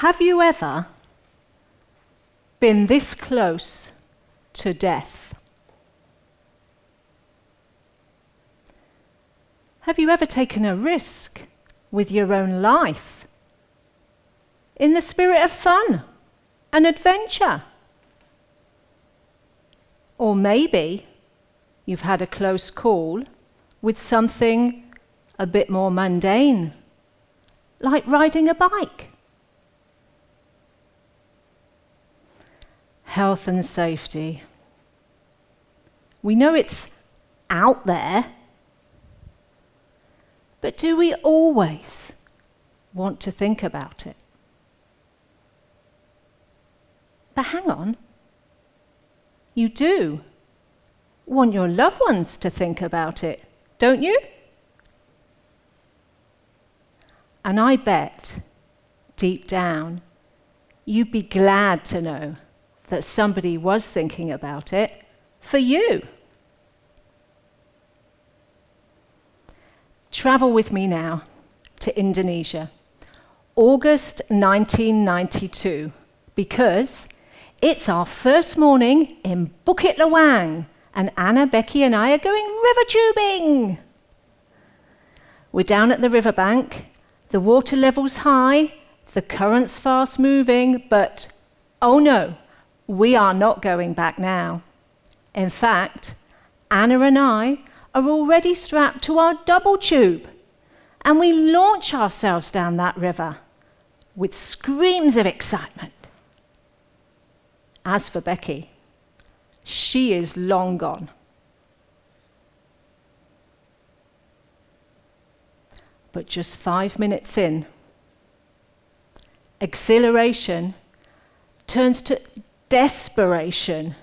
Have you ever been this close to death? Have you ever taken a risk with your own life in the spirit of fun and adventure? Or maybe you've had a close call with something a bit more mundane, like riding a bike. Health and safety. We know it's out there, but do we always want to think about it? But hang on, you do want your loved ones to think about it, don't you? And I bet, deep down, you'd be glad to know that somebody was thinking about it for you. Travel with me now to Indonesia, August 1992, because it's our first morning in Bukit Lawang, and Anna, Becky, and I are going river tubing. We're down at the riverbank, the water level's high, the current's fast moving, but oh no, we are not going back now. In fact, Anna and I are already strapped to our double tube, and we launch ourselves down that river with screams of excitement. As for Becky, she is long gone. But just 5 minutes in, exhilaration turns to desperation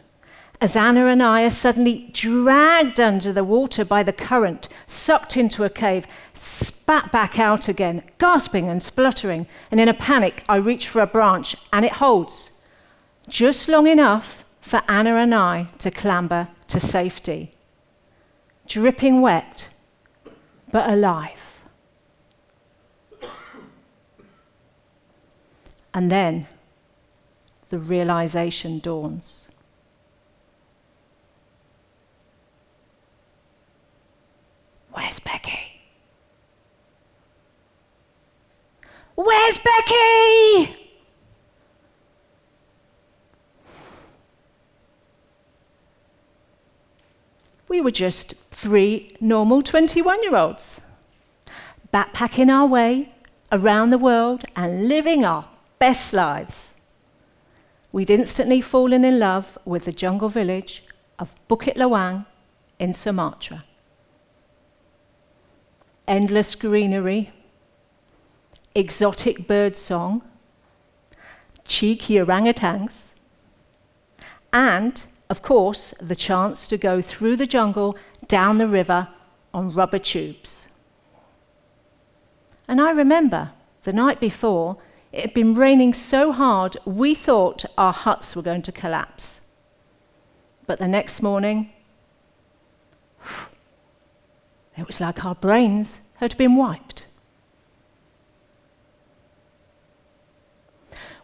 as Anna and I are suddenly dragged under the water by the current, sucked into a cave, spat back out again, gasping and spluttering, and in a panic I reach for a branch and it holds, just long enough for Anna and I to clamber to safety. Dripping wet, but alive. And then the realization dawns. Where's Becky? Where's Becky? We were just 3 normal 21-year-olds, backpacking our way around the world and living our best lives. We'd instantly fallen in love with the jungle village of Bukit Lawang in Sumatra. Endless greenery, exotic bird song, cheeky orangutans, and, of course, the chance to go through the jungle down the river on rubber tubes. And I remember the night before, it had been raining so hard we thought our huts were going to collapse. But the next morning, it was like our brains had been wiped.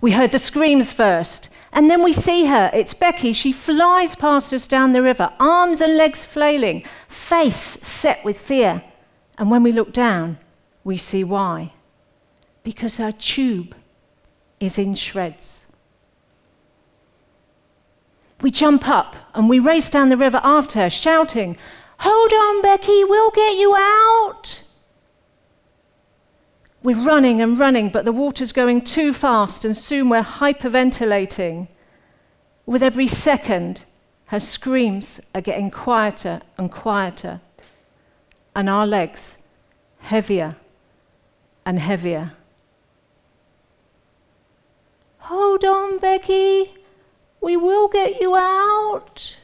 We heard the screams first, and then we see her. It's Becky. She flies past us down the river, arms and legs flailing, face set with fear. And when we look down, we see why. Because her tube is in shreds. We jump up and we race down the river after her, shouting, "Hold on, Becky, we'll get you out!" We're running and running, but the water's going too fast, and soon we're hyperventilating. With every second, her screams are getting quieter and quieter, and our legs heavier and heavier. "Hold on, Becky, we will get you out."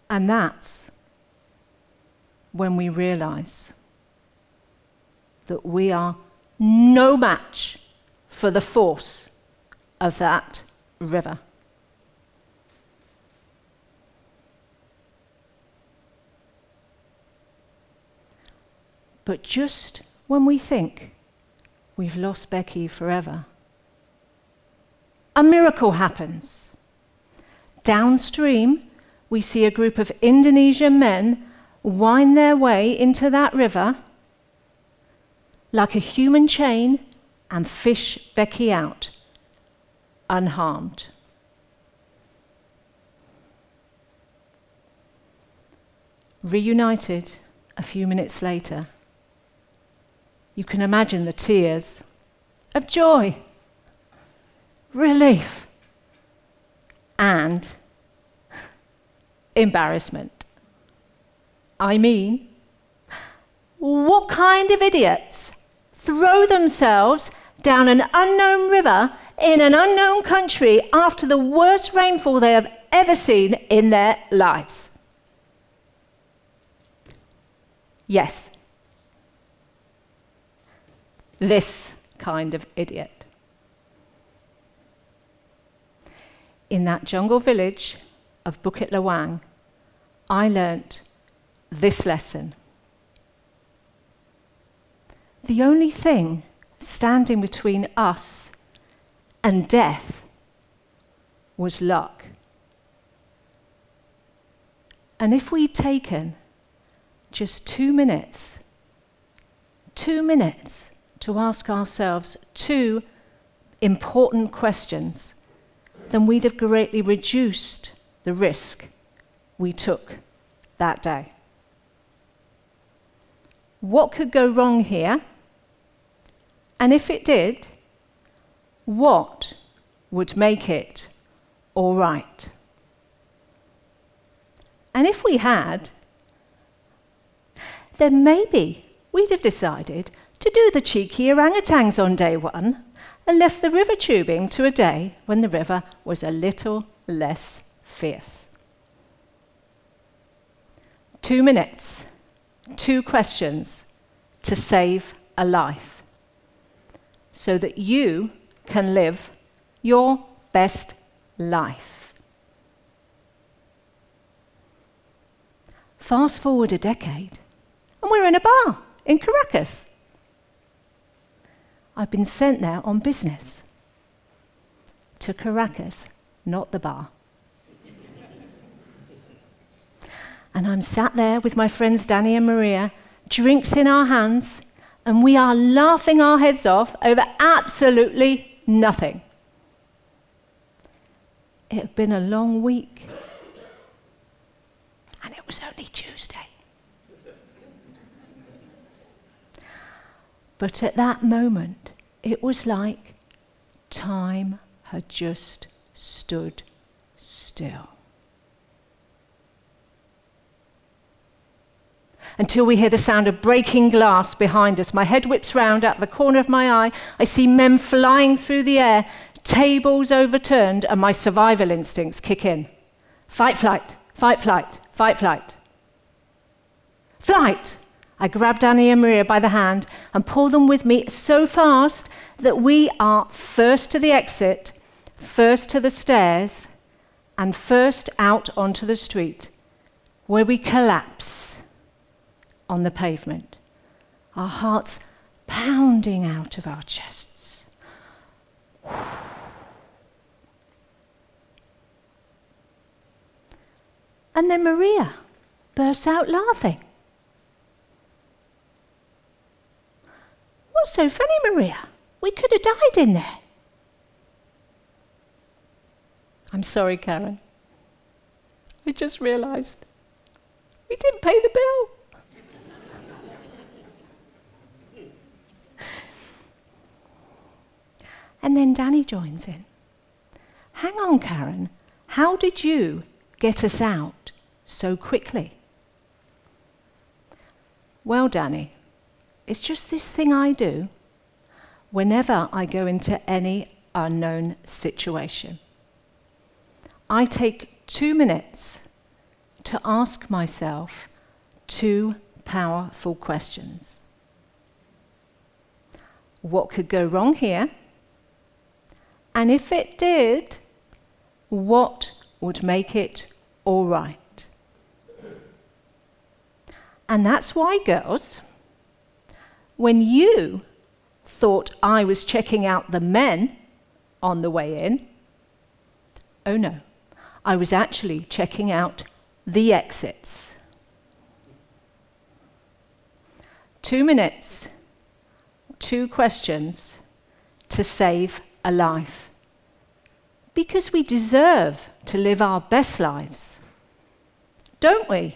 And that's when we realize that we are no match for the force of that river. But just when we think we've lost Becky forever. A miracle happens. Downstream, we see a group of Indonesian men wind their way into that river like a human chain and fish Becky out unharmed. Reunited a few minutes later, you can imagine the tears of joy, relief, and embarrassment. I mean, what kind of idiots throw themselves down an unknown river in an unknown country after the worst rainfall they have ever seen in their lives? Yes, this kind of idiot. In that jungle village of Bukit Lawang, I learnt this lesson. The only thing standing between us and death was luck. And if we'd taken just 2 minutes to ask ourselves 2 important questions, then we'd have greatly reduced the risk we took that day. What could go wrong here? And if it did, what would make it all right? And if we had, then maybe we'd have decided to do the cheeky orangutans on day 1 and left the river tubing to a day when the river was a little less fierce. 2 minutes, 2 questions to save a life so that you can live your best life. Fast forward a decade, and we're in a bar in Caracas. I've been sent there on business. To Caracas, not the bar. And I'm sat there with my friends Danny and Maria, drinks in our hands, and we are laughing our heads off over absolutely nothing. It had been a long week, and it was only Tuesday. But at that moment, it was like time had just stood still. Until we hear the sound of breaking glass behind us. My head whips round out the corner of my eye. I see men flying through the air, tables overturned, and my survival instincts kick in. Fight, flight, fight, flight, fight, flight. Flight! I grab Danny and Maria by the hand and pull them with me so fast that we are first to the exit, first to the stairs, and first out onto the street, where we collapse on the pavement, our hearts pounding out of our chests. And then Maria bursts out laughing. What's so funny, Maria? We could have died in there. I'm sorry, Karen. I just realised we didn't pay the bill. And then Danny joins in. Hang on, Karen. How did you get us out so quickly? Well, Danny, it's just this thing I do whenever I go into any unknown situation. I take 2 minutes to ask myself 2 powerful questions. What could go wrong here? And if it did, what would make it all right? And that's why, girls, when you thought I was checking out the men on the way in. Oh no, I was actually checking out the exits. 2 minutes, 2 questions to save a life. Because we deserve to live our best lives, don't we?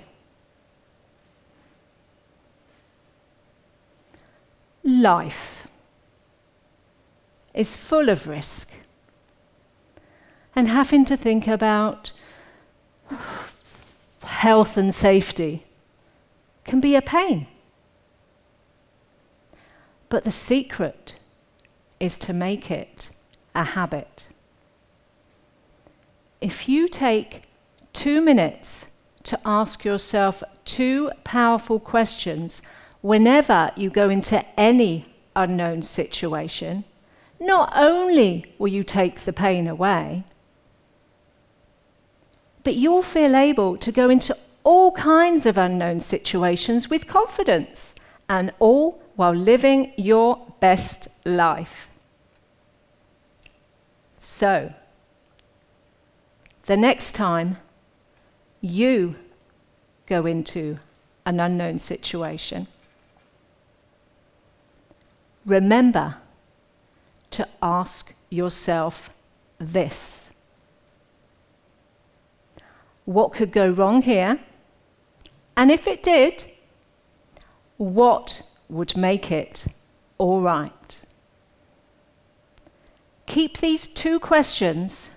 Life is full of risk, and having to think about health and safety can be a pain. But the secret is to make it a habit. If you take 2 minutes to ask yourself 2 powerful questions whenever you go into any unknown situation, not only will you take the pain away, but you'll feel able to go into all kinds of unknown situations with confidence, and all while living your best life. So, the next time you go into an unknown situation, remember to ask yourself this: what could go wrong here? And if it did, what would make it all right? Keep these 2 questions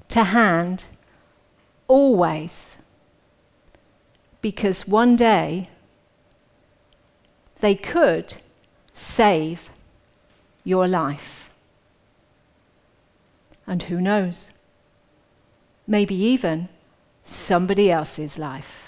to hand always, because one day they could save your life. And who knows, maybe even somebody else's life.